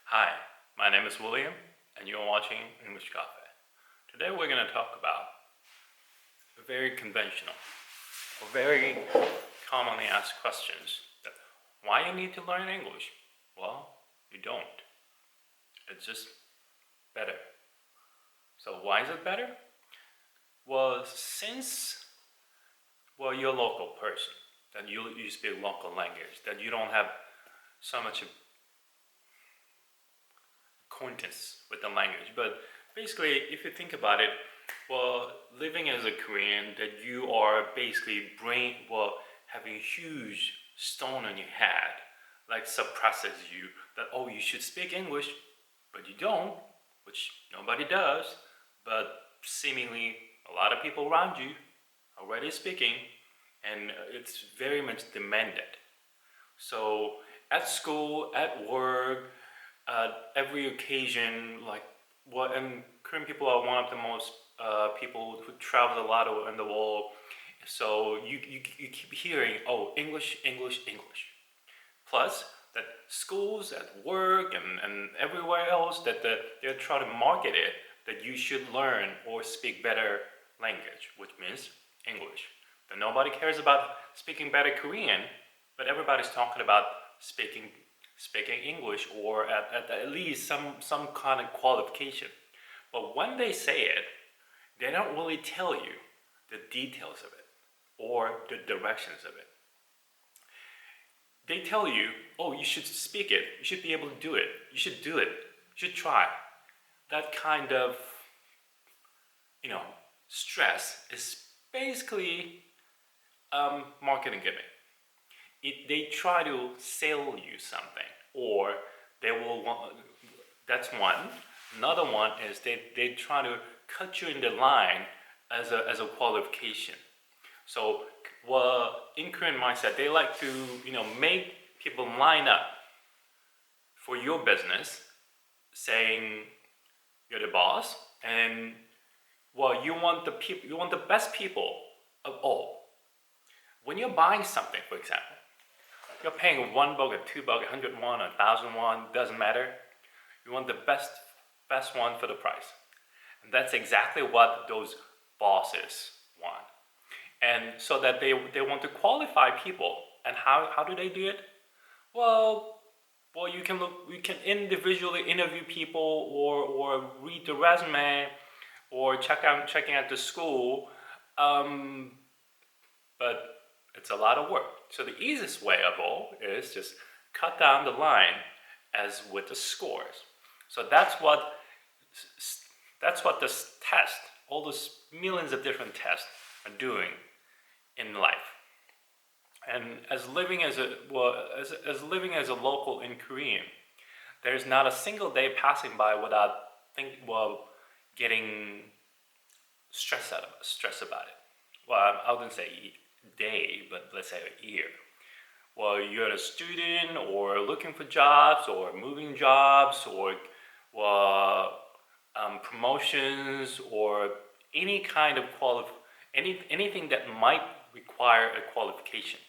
Hi, my name is William, and you're watching EnglishCafe. Today we're going to talk about a very conventional, or very commonly asked questions. Why you need to learn English? Well, you don't. It's just better. So why is it better? Well, since you're a local person, then you speak local language, then you don't have so much acquaintance with the language. But basically, if you think about it, living as a Korean, that you are basically having a huge stone on your head, like suppresses you, that you should speak English, but you don't, which nobody does, but seemingly a lot of people around you already speaking, and it's very much demanded. So at school, at work, every occasion, and Korean people are one of the most people who travel a lot in the world. So you keep hearing, English, English, English. Plus, that schools, at work, and everywhere else, that they're trying to market it, that you should learn or speak better language, which means English. That nobody cares about speaking better Korean, but everybody's talking about speaking English, or at least some kind of qualification. But when they say it, they don't really tell you the details of it or the directions of it. They tell you, you should speak it, you should be able to do it, you should do it, you should try. That kind of, stress is basically marketing gimmick. They try to sell you something, or they will want, that's one. Another one is they try to cut you in the line as a qualification. So in Korean mindset, they like to make people line up for your business, saying you're the boss, and you want the best people of all. When you're buying something, for example, you're paying $1, $2, 100 won, 1,000 won, doesn't matter. You want the best one for the price. And that's exactly what those bosses want. And so that they want to qualify people. And how do they do it? Well, you can individually interview people, or read the resume, or checking out the school. But it's a lot of work. So the easiest way of all is just cut down the line as with the scores. So that's what this test, all those millions of different tests are doing in life. And as living as a local in Korean, there's not a single day passing by without getting stressed about it. Well, I wouldn't say day, but let's say a year. Well, you're a student, or looking for jobs, or moving jobs, or promotions, or any kind of anything that might require a qualification.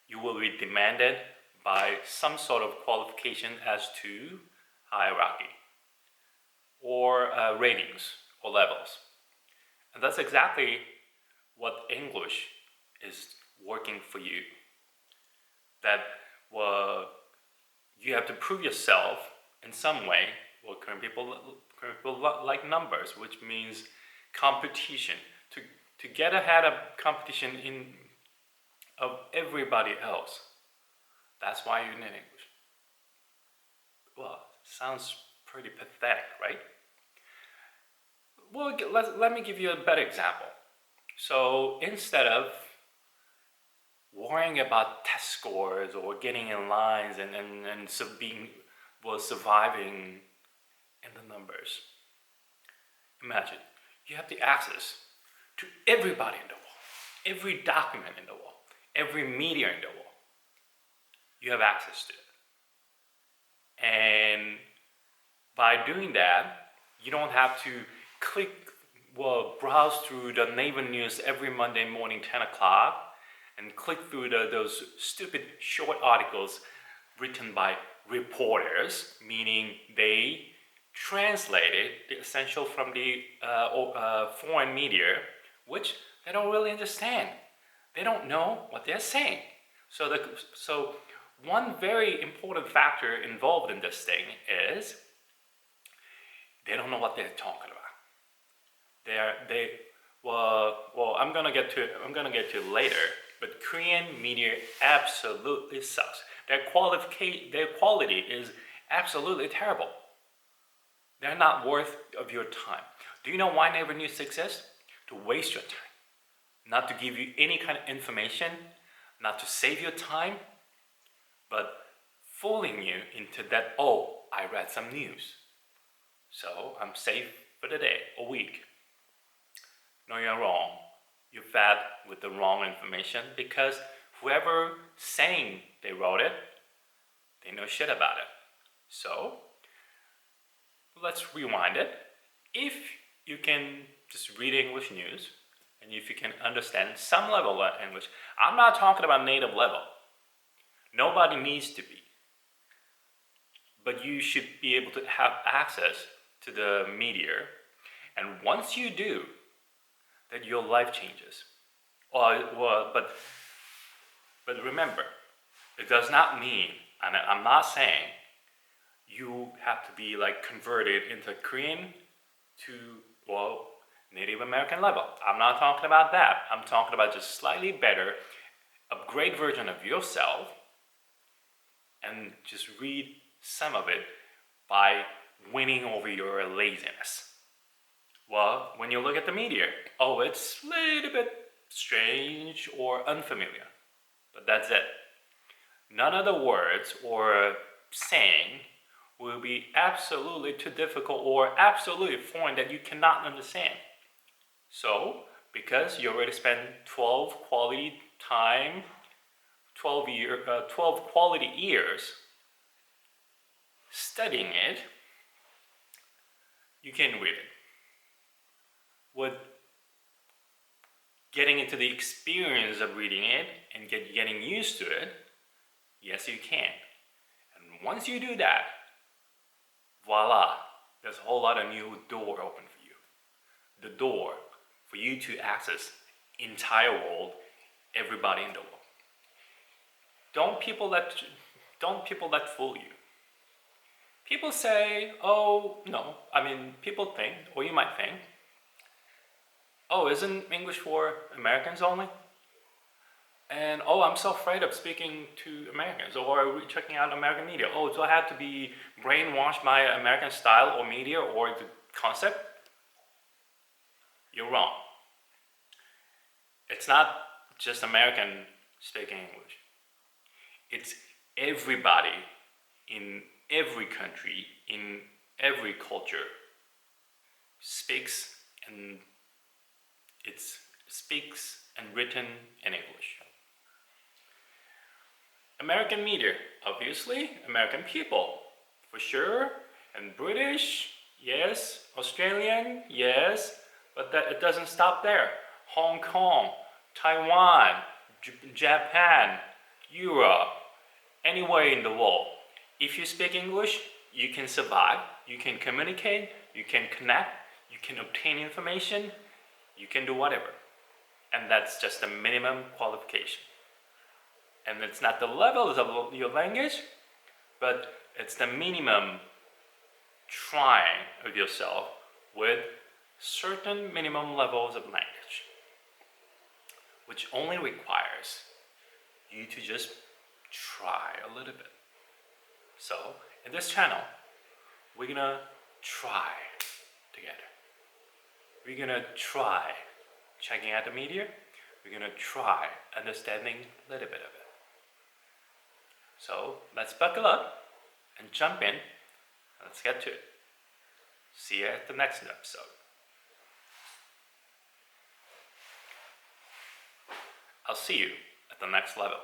You will be demanded by some sort of qualification as to hierarchy, or ratings or levels. And that's exactly what English is working for you. That you have to prove yourself in some way. Current people like numbers, which means competition. To get ahead of competition of everybody else. That's why you need English. Well, sounds pretty pathetic, right? Well, let me give you a better example. So instead of worrying about test scores, or getting in lines, and surviving in the numbers, imagine you have the access to everybody in the world, every document in the world, every media in the world. You have access to it. And by doing that, you don't have to browse through the neighbor news every Monday morning, 10 o'clock, and click through those stupid short articles written by reporters, meaning they translated the essential from the foreign media, which they don't really understand. They don't know what they're saying. So one very important factor involved in this thing is they don't know what they're talking about. Well, I'm gonna get to it later. But Korean media absolutely sucks. Their quality is absolutely terrible. They're not worth of your time. Do you know why Naver News exists? To waste your time. Not to give you any kind of information, not to save your time, but fooling you into that, oh, I read some news, so I'm safe for the day, a week. No, you're wrong. You're fed with the wrong information because whoever saying they wrote it, they know shit about it. So let's rewind it. If you can just read English news and if you can understand some level of English, I'm not talking about native level. Nobody needs to be. But you should be able to have access to the media. And once you do, that your life changes. But remember, it does not mean, and I'm not saying, you have to be like converted into Korean to, well, Native American level. I'm not talking about that. I'm talking about just slightly better, upgrade version of yourself, and just read some of it by winning over your laziness. Well, when you look at the media, oh, it's a little bit strange or unfamiliar, but that's it. None of the words or saying will be absolutely too difficult or absolutely foreign that you cannot understand. So, because you already spent 12 quality quality years studying it, you can read it. With getting into the experience of reading it and getting used to it, yes, you can. And once you do that, voila, there's a whole lot of new door open for you. The door for you to access entire world, everybody in the world. Don't people let fool you. People say, oh, no, people think, or you might think, oh, isn't English for Americans only? And oh, I'm so afraid of speaking to Americans or checking out American media. Oh, do I have to be brainwashed by American style or media or the concept? You're wrong. It's not just American speaking English. It's everybody in every country, in every culture speaks and written in English. American media, obviously, American people, for sure, and British, yes, Australian, yes, but it doesn't stop there. Hong Kong, Taiwan, Japan, Europe, anywhere in the world. If you speak English, you can survive, you can communicate, you can connect, you can obtain information, you can do whatever. And that's just the minimum qualification. And it's not the levels of your language, but it's the minimum trying of yourself with certain minimum levels of language, which only requires you to just try a little bit. So, in this channel, we're gonna try together. We're gonna try checking out the media. We're gonna try understanding a little bit of it. So, let's buckle up and jump in. Let's get to it. See you at the next episode. I'll see you at the next level.